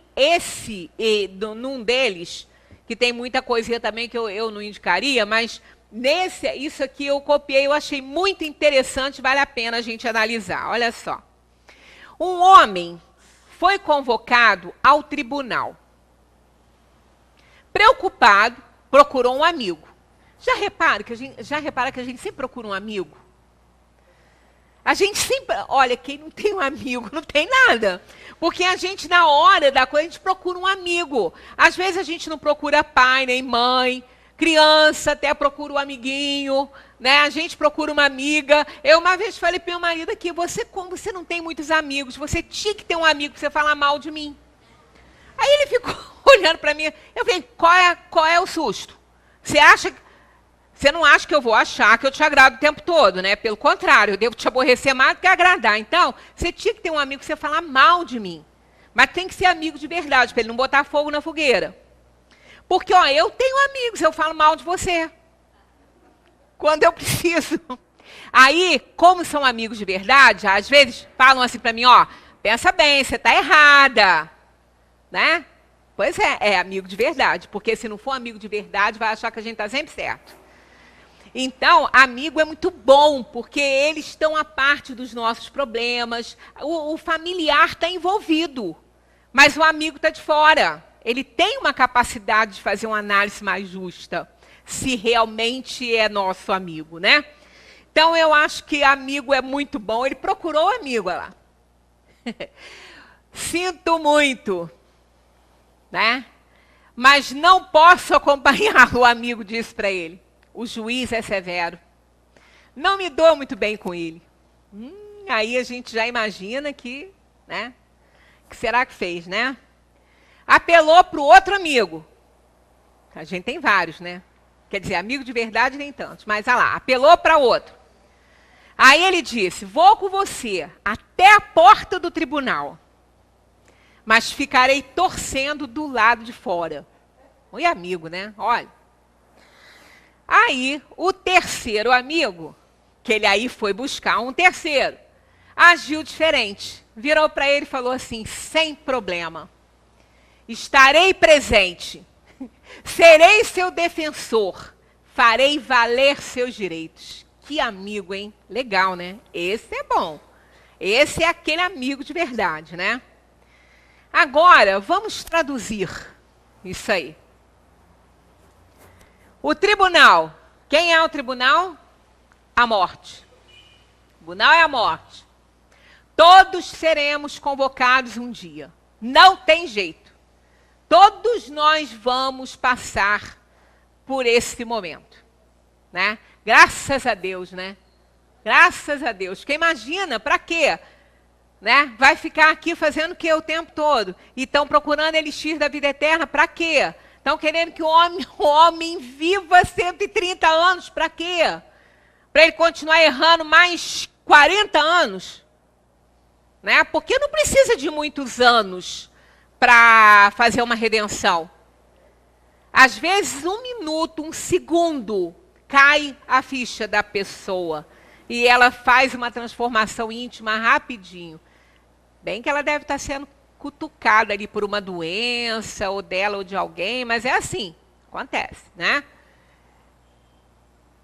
num deles, que tem muita coisinha também que eu não indicaria, mas isso aqui eu copiei, eu achei muito interessante, vale a pena a gente analisar. Olha só. Um homem foi convocado ao tribunal. Preocupado, procurou um amigo. Já repara que a gente sempre procura um amigo? A gente sempre... Olha, quem não tem um amigo não tem nada. Porque a gente, na hora da coisa, a gente procura um amigo. Às vezes a gente não procura pai nem mãe. Criança até procura um amiguinho, né? A gente procura uma amiga. Eu uma vez falei para meu marido aqui, como você não tem muitos amigos, você tinha que ter um amigo para você falar mal de mim. Aí ele ficou olhando para mim. Eu falei, qual é o susto? Você não acha que eu vou achar que eu te agrado o tempo todo, né? Pelo contrário, eu devo te aborrecer mais do que agradar. Então, você tinha que ter um amigo para você falar mal de mim. Mas tem que ser amigo de verdade, para ele não botar fogo na fogueira. Porque, eu tenho amigos, eu falo mal de você. Quando eu preciso. Aí, como são amigos de verdade, às vezes falam assim para mim, pensa bem, você está errada. Né? Pois é amigo de verdade. Porque se não for amigo de verdade, vai achar que a gente está sempre certo. Então, amigo é muito bom, porque eles estão à parte dos nossos problemas. O familiar está envolvido, mas o amigo está de fora. Ele tem uma capacidade de fazer uma análise mais justa, se realmente é nosso amigo, né? Então, eu acho que amigo é muito bom. Ele procurou amigo, olha lá. Sinto muito, né? Mas não posso acompanhá-lo, o amigo disse para ele. O juiz é severo. Não me dou muito bem com ele. Aí a gente já imagina que, né? O que será que fez, né? Apelou para o outro amigo. A gente tem vários, né? Quer dizer, amigo de verdade nem tantos. Mas, olha lá, apelou para outro. Aí ele disse, vou com você até a porta do tribunal, mas ficarei torcendo do lado de fora. Oi, amigo, né? Olha. Aí, o terceiro amigo, que ele aí foi buscar um terceiro, agiu diferente. Virou para ele e falou assim, sem problema. Estarei presente. Serei seu defensor. Farei valer seus direitos. Que amigo, hein? Legal, né? Esse é bom. Esse é aquele amigo de verdade, né? Agora, vamos traduzir isso aí. O tribunal. Quem é o tribunal? A morte. O tribunal é a morte. Todos seremos convocados um dia. Não tem jeito. Todos nós vamos passar por esse momento, né? Graças a Deus, né? Graças a Deus. Porque imagina, para quê? Né? Vai ficar aqui fazendo o quê o tempo todo? E estão procurando elixir da vida eterna, para quê? Estão querendo que o homem viva 130 anos, para quê? Para ele continuar errando mais 40 anos? Né? Porque não precisa de muitos anos para fazer uma redenção. Às vezes, 1 minuto, 1 segundo, cai a ficha da pessoa. E ela faz uma transformação íntima rapidinho. Bem que ela deve estar sendo cutucada ali por uma doença, ou dela ou de alguém, mas é assim. Acontece, né?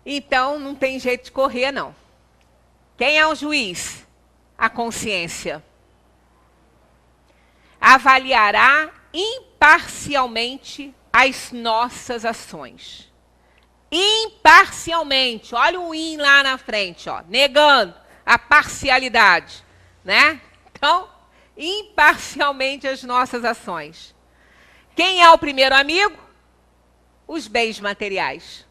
Então, não tem jeito de correr, não. Quem é o juiz? A consciência. Avaliará imparcialmente as nossas ações. Imparcialmente. Olha o in lá na frente, ó, negando a parcialidade, né? Então, imparcialmente as nossas ações. Quem é o primeiro amigo? Os bens materiais.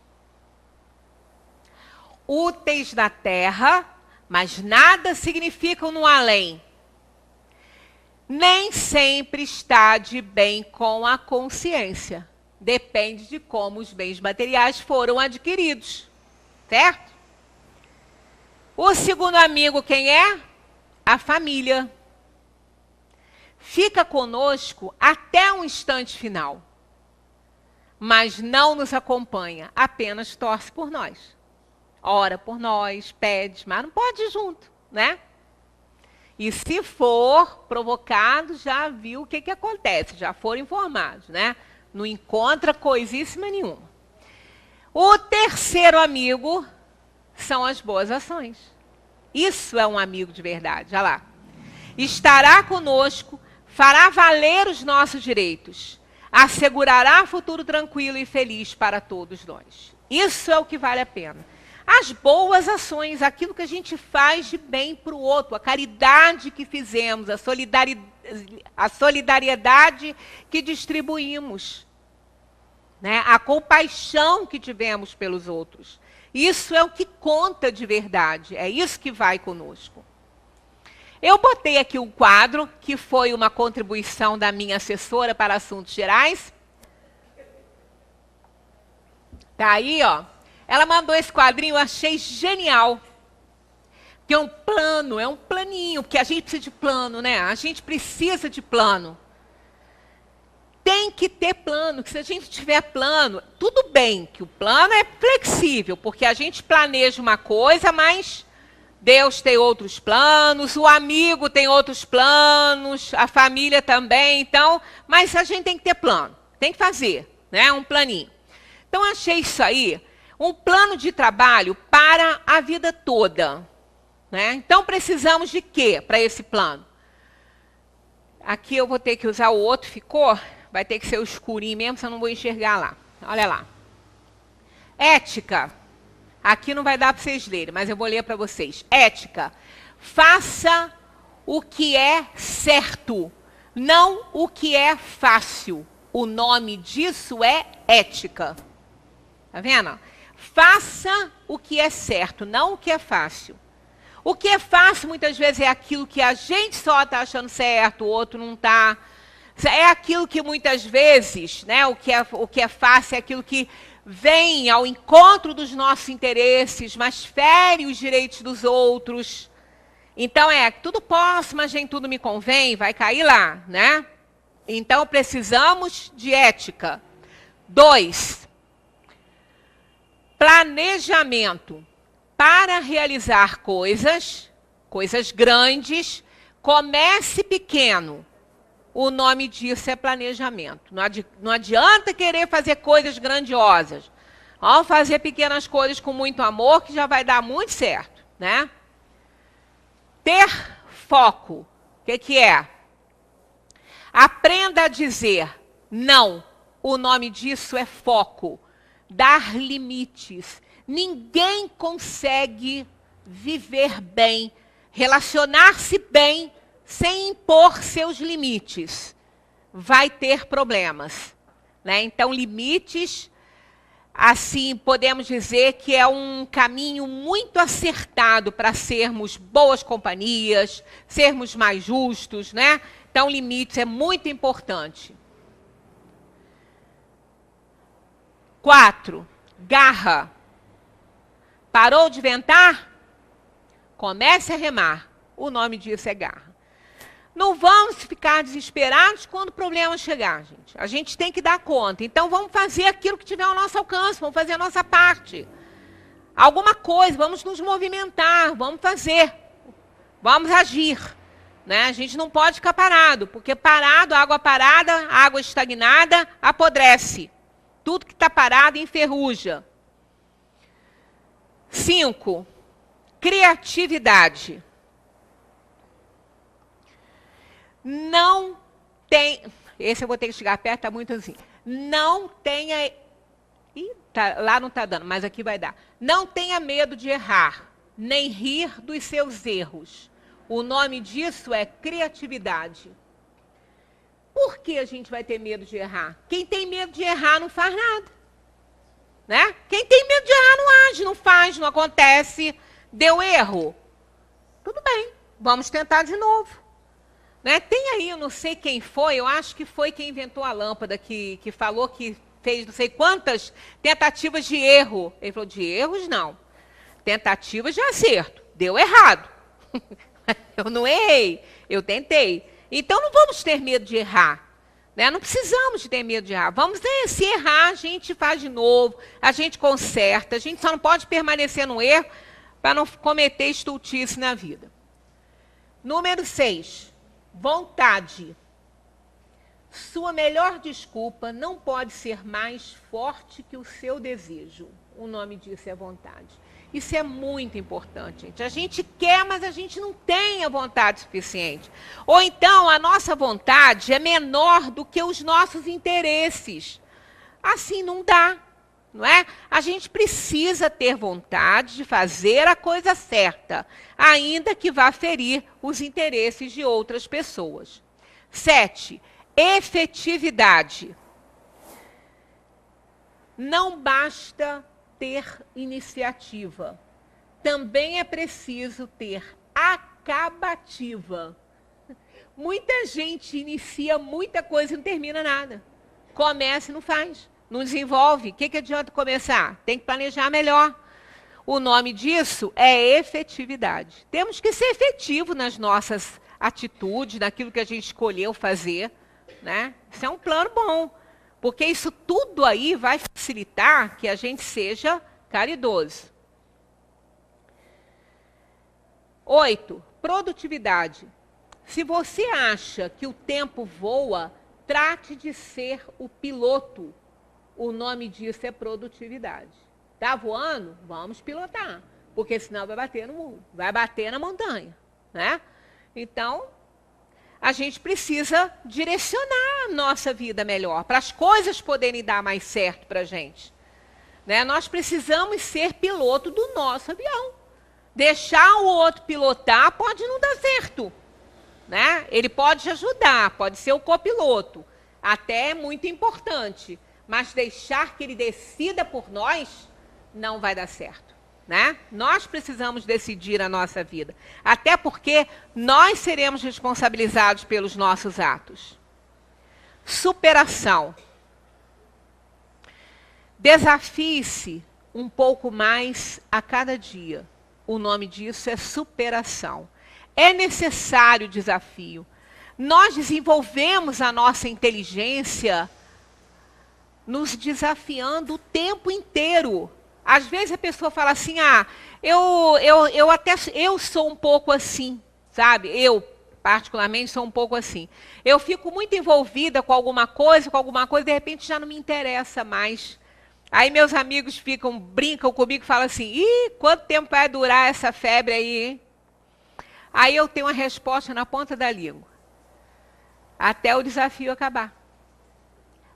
Úteis na terra, mas nada significam no além. Nem sempre está de bem com a consciência. Depende de como os bens materiais foram adquiridos, certo? O segundo amigo quem é? A família. Fica conosco até o instante final, mas não nos acompanha, apenas torce por nós. Ora por nós, pede, mas não pode ir junto, né? E se for provocado, já viu o que acontece, já foram informados, né? Não encontra coisíssima nenhuma. O terceiro amigo são as boas ações. Isso é um amigo de verdade, olha lá. Estará conosco, fará valer os nossos direitos, assegurará futuro tranquilo e feliz para todos nós. Isso é o que vale a pena. As boas ações, aquilo que a gente faz de bem para o outro, a caridade que fizemos, a solidariedade que distribuímos, né? A compaixão que tivemos pelos outros. Isso é o que conta de verdade, é isso que vai conosco. Eu botei aqui um quadro, que foi uma contribuição da minha assessora para assuntos gerais. Tá aí, ó. Ela mandou esse quadrinho, eu achei genial. Que é um plano, é um planinho, porque a gente precisa de plano, né? A gente precisa de plano. Tem que ter plano, que se a gente tiver plano, tudo bem, que o plano é flexível, porque a gente planeja uma coisa, mas Deus tem outros planos, o amigo tem outros planos, a família também, então, mas a gente tem que ter plano, tem que fazer, né? Um planinho. Então, achei isso aí. Um plano de trabalho para a vida toda, né? Então, precisamos de quê para esse plano? Aqui eu vou ter que usar o outro, ficou? Vai ter que ser o escurinho mesmo, senão eu não vou enxergar lá. Olha lá. Ética. Aqui não vai dar para vocês lerem, mas eu vou ler para vocês. Ética. Faça o que é certo, não o que é fácil. O nome disso é ética. Tá vendo? Faça o que é certo, não o que é fácil. O que é fácil, muitas vezes, é aquilo que a gente só está achando certo, o outro não está. É aquilo que, muitas vezes, né, o que é fácil é aquilo que vem ao encontro dos nossos interesses, mas fere os direitos dos outros. Então, tudo posso, mas nem tudo me convém, vai cair lá, né? Então, precisamos de ética. 2. Planejamento. Para realizar coisas grandes, comece pequeno. O nome disso é planejamento. Não adianta querer fazer coisas grandiosas. Vamos fazer pequenas coisas com muito amor, que já vai dar muito certo, né? Ter foco. O que é? Aprenda a dizer não. O nome disso é foco. Dar limites. Ninguém consegue viver bem, relacionar-se bem, sem impor seus limites. Vai ter problemas, né? Então, limites, assim, podemos dizer que é um caminho muito acertado para sermos boas companhias, sermos mais justos, né? Então, limites é muito importante. 4. Garra. Parou de ventar? Comece a remar. O nome disso é garra. Não vamos ficar desesperados quando o problema chegar, gente. A gente tem que dar conta. Então, vamos fazer aquilo que tiver ao nosso alcance, vamos fazer a nossa parte. Alguma coisa, vamos nos movimentar, vamos fazer. Vamos agir. Né? A gente não pode ficar parado, porque parado, água estagnada, apodrece. Tudo que está parado enferruja. 5. Criatividade. Não tem... Esse eu vou ter que chegar perto, está muito assim. Não tenha... lá não está dando, mas aqui vai dar. Não tenha medo de errar, nem rir dos seus erros. O nome disso é criatividade. Por que a gente vai ter medo de errar? Quem tem medo de errar não faz nada. Né? Quem tem medo de errar não age, não faz, não acontece. Deu erro? Tudo bem, vamos tentar de novo. Né? Tem aí, eu não sei quem foi, eu acho que foi quem inventou a lâmpada, que falou que fez não sei quantas tentativas de erro. Ele falou, de erros não. Tentativas de acerto. Deu errado. Eu não errei, eu tentei. Então não vamos ter medo de errar. Né? Não precisamos de ter medo de errar. Vamos, se errar, a gente faz de novo, a gente conserta. A gente só não pode permanecer no erro para não cometer estultice na vida. Número 6. Vontade. Sua melhor desculpa não pode ser mais forte que o seu desejo. O nome disso é vontade. Isso é muito importante, gente. A gente quer, mas a gente não tem a vontade suficiente. Ou então, a nossa vontade é menor do que os nossos interesses. Assim não dá, não é? A gente precisa ter vontade de fazer a coisa certa, ainda que vá ferir os interesses de outras pessoas. 7. Efetividade. Não basta ter iniciativa. Também é preciso ter acabativa. Muita gente inicia muita coisa e não termina nada. Começa e não faz. Não desenvolve. O que adianta começar? Tem que planejar melhor. O nome disso é efetividade. Temos que ser efetivo nas nossas atitudes, naquilo que a gente escolheu fazer. Né? Isso é um plano bom. Porque isso tudo aí vai facilitar que a gente seja caridoso. 8. Produtividade. Se você acha que o tempo voa, trate de ser o piloto. O nome disso é produtividade. Está voando? Vamos pilotar. Porque senão vai bater no muro, vai bater na montanha. Né? Então... a gente precisa direcionar a nossa vida melhor, para as coisas poderem dar mais certo para a gente. Né? Nós precisamos ser piloto do nosso avião. Deixar o outro pilotar pode não dar certo. Né? Ele pode ajudar, pode ser o copiloto. Até é muito importante. Mas deixar que ele decida por nós, não vai dar certo. Né? Nós precisamos decidir a nossa vida. Até porque nós seremos responsabilizados pelos nossos atos. Superação. Desafie-se um pouco mais a cada dia. O nome disso é superação. É necessário desafio. Nós desenvolvemos a nossa inteligência nos desafiando o tempo inteiro. Às vezes a pessoa fala assim, eu sou um pouco assim, sabe? Eu, particularmente, sou um pouco assim. Eu fico muito envolvida com alguma coisa, de repente já não me interessa mais. Aí meus amigos brincam comigo e falam assim, quanto tempo vai durar essa febre aí, hein? Aí eu tenho uma resposta na ponta da língua. Até o desafio acabar.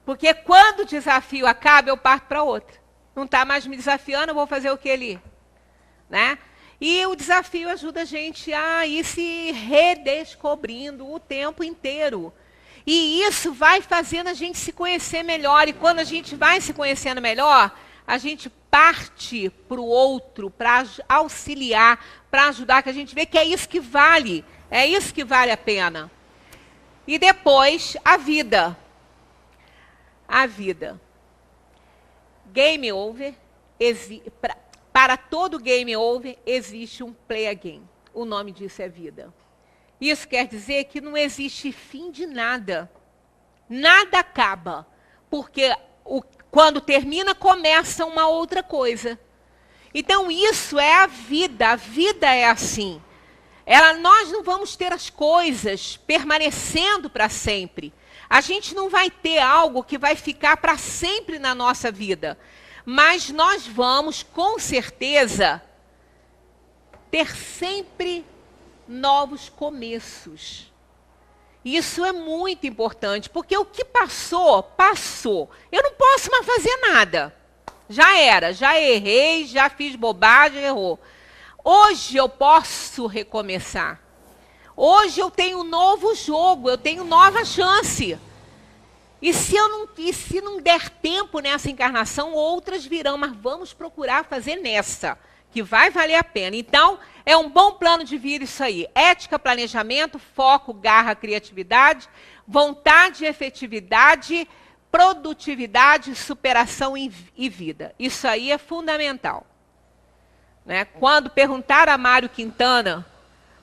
Porque quando o desafio acaba, eu parto para outra. Não está mais me desafiando, eu vou fazer o que ali? Né? E o desafio ajuda a gente a ir se redescobrindo o tempo inteiro. E isso vai fazendo a gente se conhecer melhor. E quando a gente vai se conhecendo melhor, a gente parte para o outro, para auxiliar, para ajudar, que a gente vê que é isso que vale. É isso que vale a pena. E depois, a vida. A vida. Game over, para todo game over, existe um play again. O nome disso é vida. Isso quer dizer que não existe fim de nada. Nada acaba. Porque quando termina, começa uma outra coisa. Então, isso é a vida. A vida é assim. Nós não vamos ter as coisas permanecendo para sempre. A gente não vai ter algo que vai ficar para sempre na nossa vida. Mas nós vamos, com certeza, ter sempre novos começos. Isso é muito importante, porque o que passou, passou. Eu não posso mais fazer nada. Já era, já errei, já fiz bobagem, errou. Hoje eu posso recomeçar. Hoje eu tenho um novo jogo, eu tenho nova chance. E se não der tempo nessa encarnação, outras virão, mas vamos procurar fazer nessa, que vai valer a pena. Então, é um bom plano de vida isso aí. Ética, planejamento, foco, garra, criatividade, vontade, efetividade, produtividade, superação e vida. Isso aí é fundamental. Né? Quando perguntaram a Mário Quintana,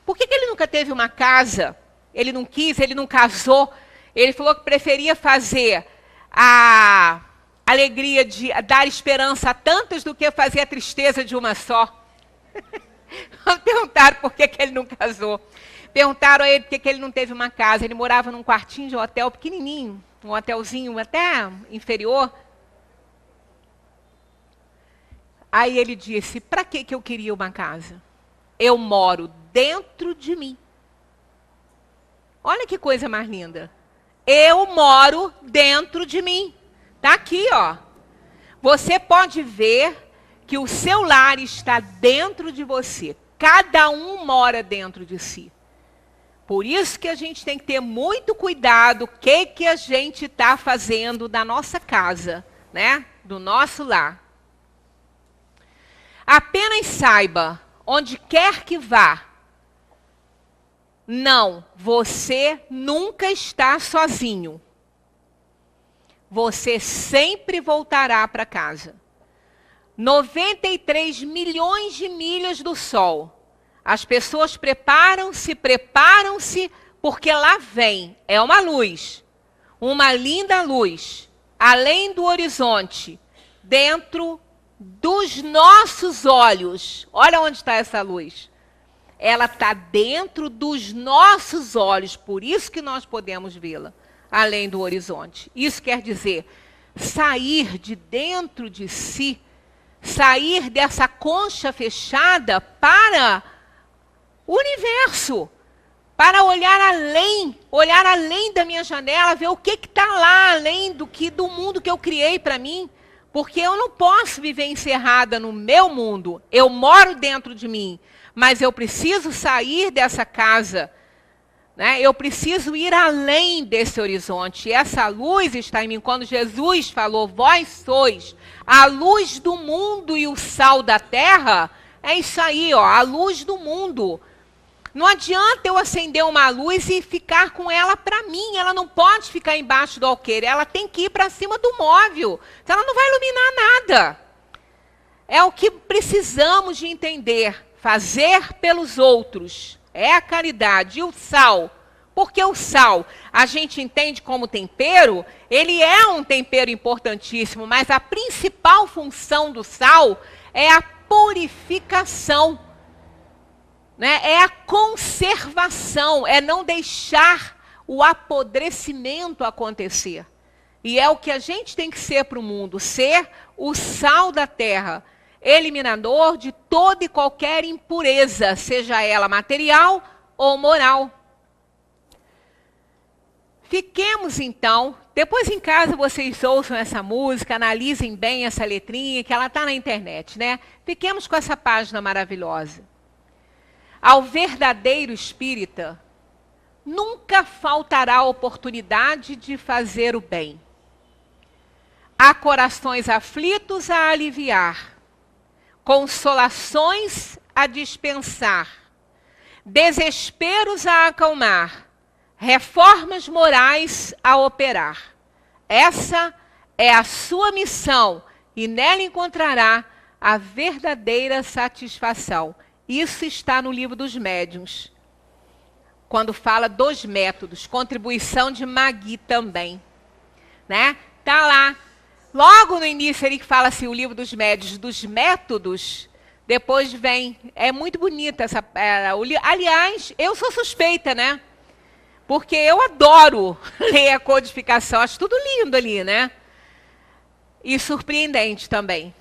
por que ele nunca teve uma casa? Ele não quis, ele não casou. Ele falou que preferia fazer a alegria de dar esperança a tantas do que fazer a tristeza de uma só. Perguntaram por que ele não casou. Perguntaram a ele por que ele não teve uma casa. Ele morava num quartinho de hotel pequenininho, um hotelzinho até inferior. Aí ele disse, para que eu queria uma casa? Eu moro dentro de mim. Olha que coisa mais linda. Eu moro dentro de mim. Está aqui, ó. Você pode ver que o seu lar está dentro de você. Cada um mora dentro de si. Por isso que a gente tem que ter muito cuidado o que a gente está fazendo da nossa casa, né? Do nosso lar. Apenas saiba, onde quer que vá, não, você nunca está sozinho. Você sempre voltará para casa. 93 milhões de milhas do Sol. As pessoas preparam-se, porque lá vem. É uma luz. Uma linda luz. Além do horizonte. Dentro dos nossos olhos. Olha onde está essa luz. Ela está dentro dos nossos olhos, por isso que nós podemos vê-la, além do horizonte. Isso quer dizer, sair de dentro de si, sair dessa concha fechada para o universo, para olhar além da minha janela, ver o que está lá, além do mundo que eu criei para mim, porque eu não posso viver encerrada no meu mundo, eu moro dentro de mim. Mas eu preciso sair dessa casa, né? Eu preciso ir além desse horizonte. E essa luz está em mim. Quando Jesus falou, vós sois a luz do mundo e o sal da terra, é isso aí, ó, a luz do mundo. Não adianta eu acender uma luz e ficar com ela para mim. Ela não pode ficar embaixo do alqueire. Ela tem que ir para cima do móvel. Então, ela não vai iluminar nada. É o que precisamos de entender. Fazer pelos outros é a caridade. E o sal? Porque o sal, a gente entende como tempero, ele é um tempero importantíssimo, mas a principal função do sal é a purificação, né? É a conservação, é não deixar o apodrecimento acontecer. E é o que a gente tem que ser para o mundo, ser o sal da terra, eliminador de toda e qualquer impureza, seja ela material ou moral. Fiquemos então, depois em casa vocês ouçam essa música, analisem bem essa letrinha, que ela está na internet, né? Fiquemos com essa página maravilhosa. Ao verdadeiro espírita, nunca faltará oportunidade de fazer o bem. Há corações aflitos a aliviar, consolações a dispensar, desesperos a acalmar, reformas morais a operar. Essa é a sua missão e nela encontrará a verdadeira satisfação. Isso está no livro dos médiuns, quando fala dos métodos, contribuição de Magui também, né? Tá lá. Logo no início ele fala assim, o livro dos médiuns, dos métodos, depois vem, é muito bonita essa, aliás, eu sou suspeita, né? Porque eu adoro ler a codificação, acho tudo lindo ali, né? E surpreendente também.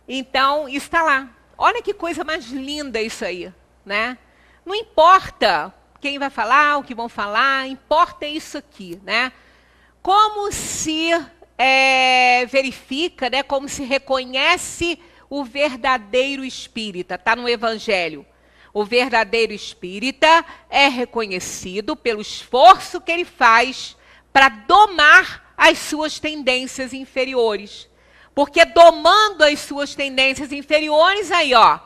Então, isso está lá. Olha que coisa mais linda isso aí, né? Não importa quem vai falar, o que vão falar, importa isso aqui, né? Como se verifica, né? Como se reconhece o verdadeiro espírita, está no Evangelho. O verdadeiro espírita é reconhecido pelo esforço que ele faz para domar as suas tendências inferiores. Porque domando as suas tendências inferiores, aí, ó,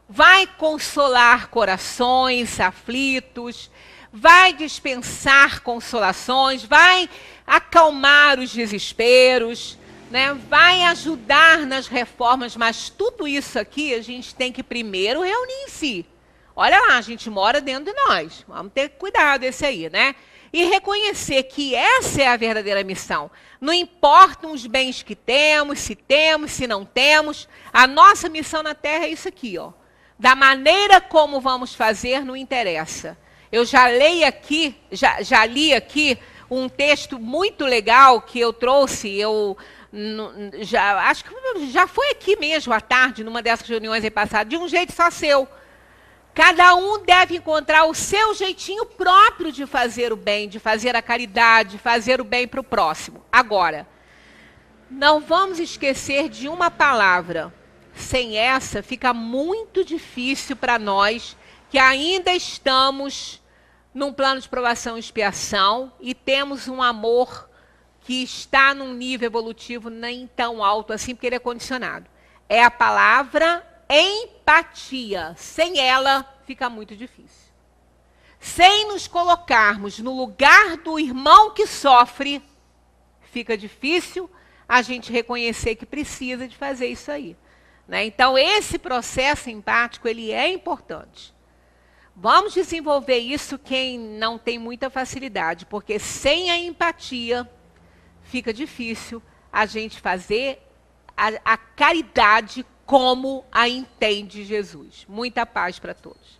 vai consolar corações aflitos, vai dispensar consolações, vai acalmar os desesperos, né? Vai ajudar nas reformas, mas tudo isso aqui a gente tem que primeiro reunir em si. Olha lá, a gente mora dentro de nós, vamos ter cuidado esse aí, né? E reconhecer que essa é a verdadeira missão. Não importam os bens que temos, se não temos, a nossa missão na Terra é isso aqui, ó. Da maneira como vamos fazer, não interessa. Eu já li aqui um texto muito legal que eu trouxe, acho que já foi aqui mesmo à tarde, numa dessas reuniões aí passadas, de um jeito só seu. Cada um deve encontrar o seu jeitinho próprio de fazer o bem, de fazer a caridade, de fazer o bem para o próximo. Agora, não vamos esquecer de uma palavra. Sem essa, fica muito difícil para nós que ainda estamos num plano de provação e expiação e temos um amor que está num nível evolutivo nem tão alto assim, porque ele é condicionado. É a palavra empatia. Sem ela, fica muito difícil. Sem nos colocarmos no lugar do irmão que sofre, fica difícil a gente reconhecer que precisa de fazer isso aí. Né? Então, esse processo empático, ele é importante. Vamos desenvolver isso quem não tem muita facilidade, porque sem a empatia, fica difícil a gente fazer a caridade como a entende Jesus. Muita paz para todos.